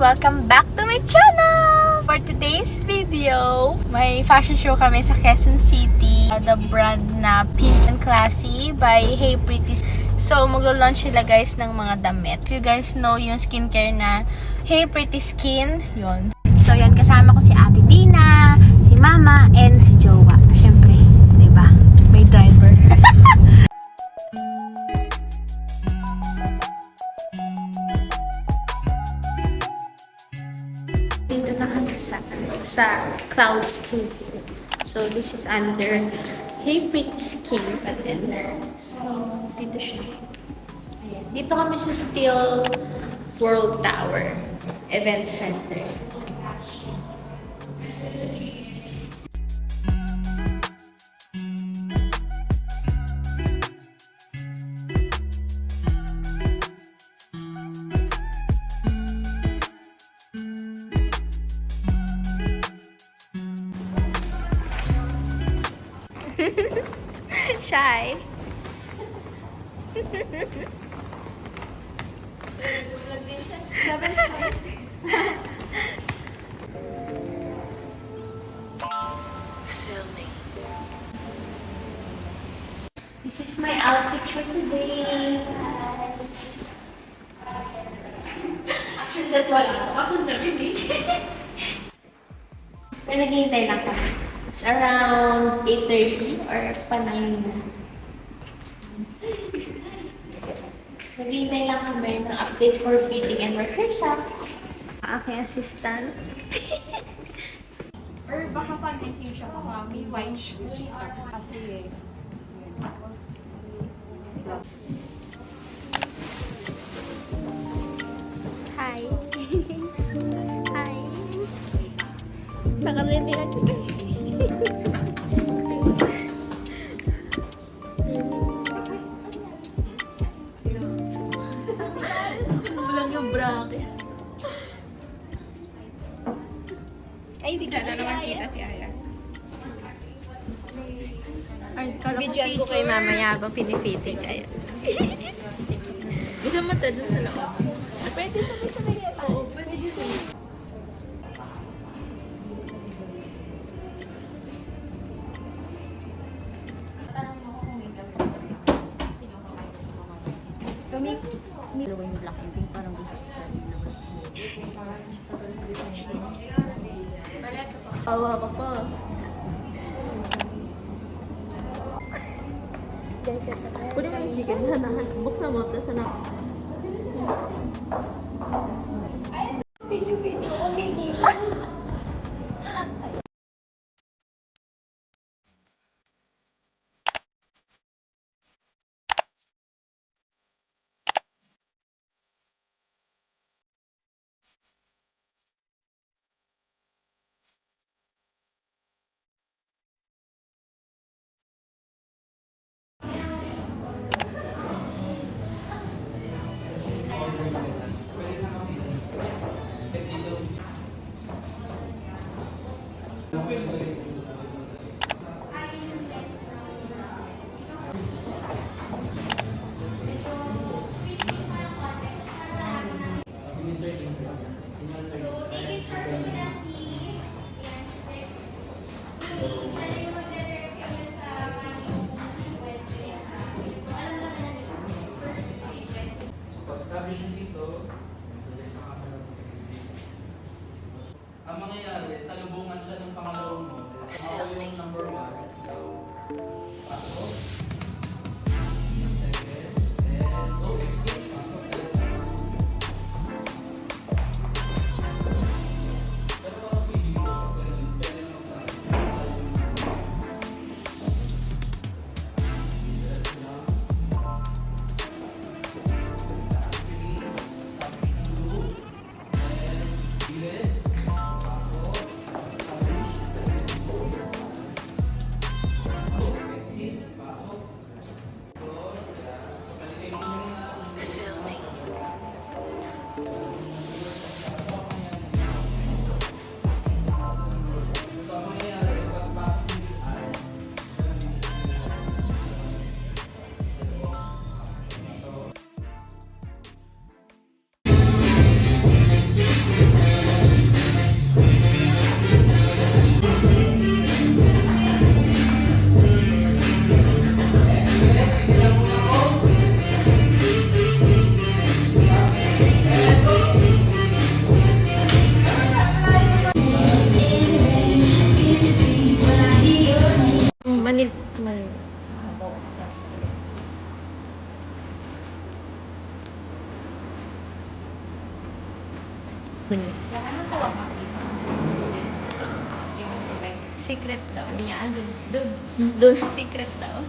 Welcome back to my channel! For today's video, may fashion show kami sa Quezon City. The brand na Pink and Classy by Hey Pretty. So, mag-launch sila guys ng mga damit. If you guys know yung skincare na Hey Pretty Skin, yun. So, yan, kasama ko si Ate Dina, si Mama, and si Jowa. Siyempre, diba? May driver. Dito na kami sa Cloud Skin. So, this is under Hey Pretty Skin pa din. So, dito siya. Ayan. Dito kami sa Steel World Tower Event Center. So, shy. Filming. This is my outfit for today. Actually, that wala ito. Kaso nabili. May naghihintay lang kami. It's around 8:30 or pa 9 na. Naghihintay lang kami ng update for fitting and rehearsal. Aking assistant. Or baka pa-message siya baka may white shoes siya kasi tapos Hi. Hi. Nakalindi na kita. Walang yung bracket. Ay, di sana naman kita si Aya. Ay, video ko kay mamaya habang pinifitting kayo. Gusto mo to dun sa loob? Pwede sabay-sabay yan. Oo, pwede yun eh. Dalawa yung black and pink, parang gusto ko sa Awa ka pa. Guys, ito na. pwede mo yung chicken, hanahan, buksan mo, tapos na ang mangyayari, sa lubungan siya ng pangalawang mo. Ako yung number 1. Pasok. Second. And go. Exit. Pasok. Pero parang feeling ko pag ganun, pwede naman kunya. Ano sa waka? Secret daw. Sabi niya, andun, doon. Doon secret daw.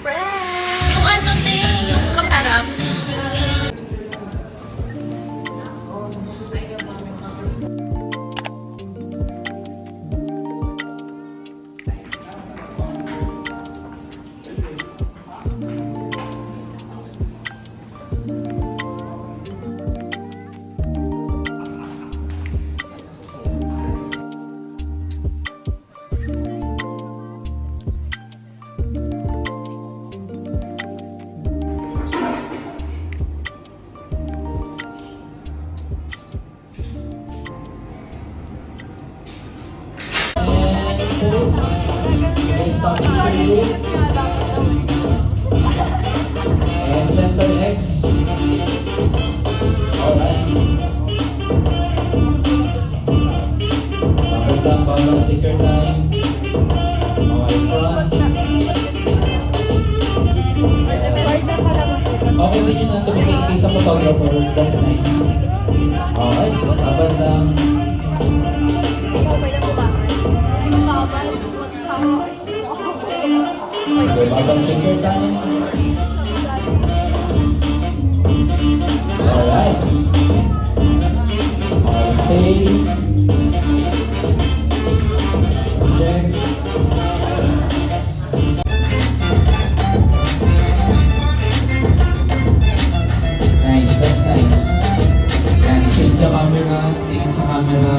Friend! Yung ano yung kaparap. Nice talking to you. And center X. Alright. Bawal take your time. Okay, front. Okay din yun na tumitingin kayo sa photographer. That's nice. Okay, taban lang. Sige, babang take your time. Alright. Stay. Check. Nice, that's nice. And kiss the camera, tingin sa camera.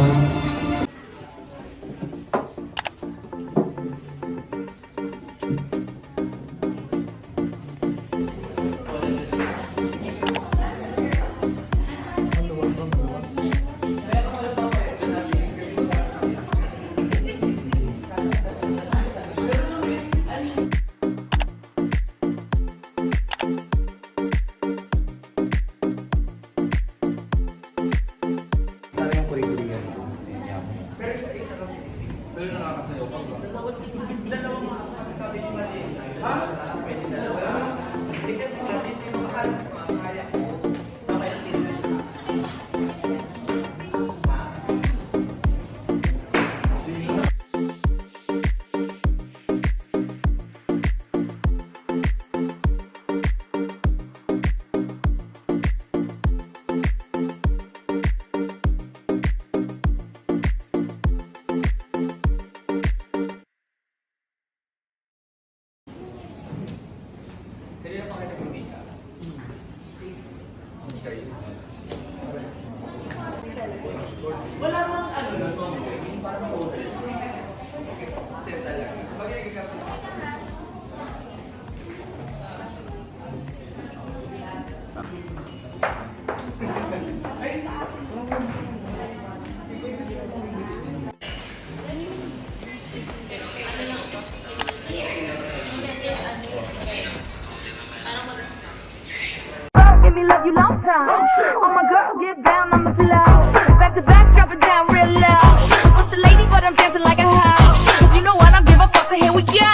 Give me love you long time. All my girls get down on the floor. Back to back, drop it down real low. Such a lady, but I'm dancing like a house. 'Cause you know I don't give a fuck, so here we go.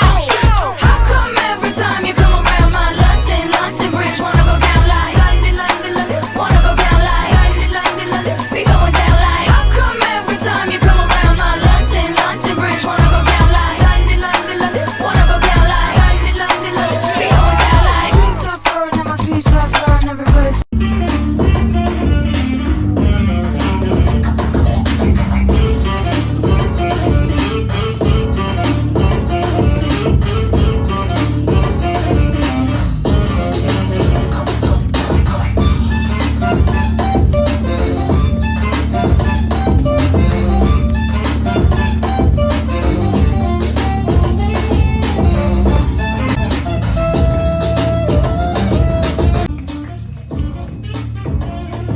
How come every time you come around my London Bridge wanna go down like London, wanna go down like London, we going down like. How come every time you come around my London Bridge wanna go down like London, wanna go down like London, we going down like. Streets start flowing and my streets start slurring, everybody's.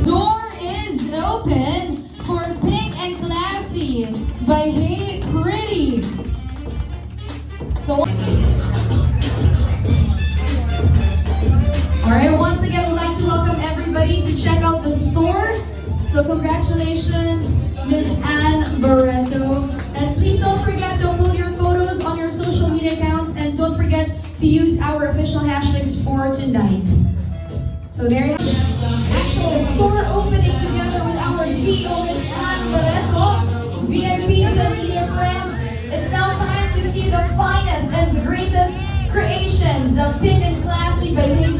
Door is open for Pink and Classy by Hey Pretty. So, alright, once again, we'd like to welcome everybody. everybody to check out the store. So congratulations, Miss Anne Barreto. And please don't forget to upload your photos on your social media accounts, and don't forget to use our official hashtags for tonight. So there you have actual store opening together with our CEO, Miss Anne Barreto, VIPs and media friends. It's now time to see the finest and greatest creations of Pink and Classy by Hey.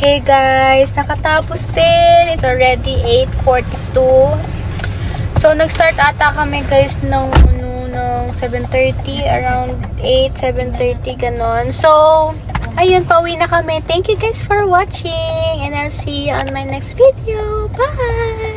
Hey guys, nakatapos din. It's already 8:42. So, nag-start ata kami guys ng 7:30, around 8, 7:30, ganon. So, ayun, pauwi na kami. Thank you guys for watching, and I'll see you on my next video. Bye!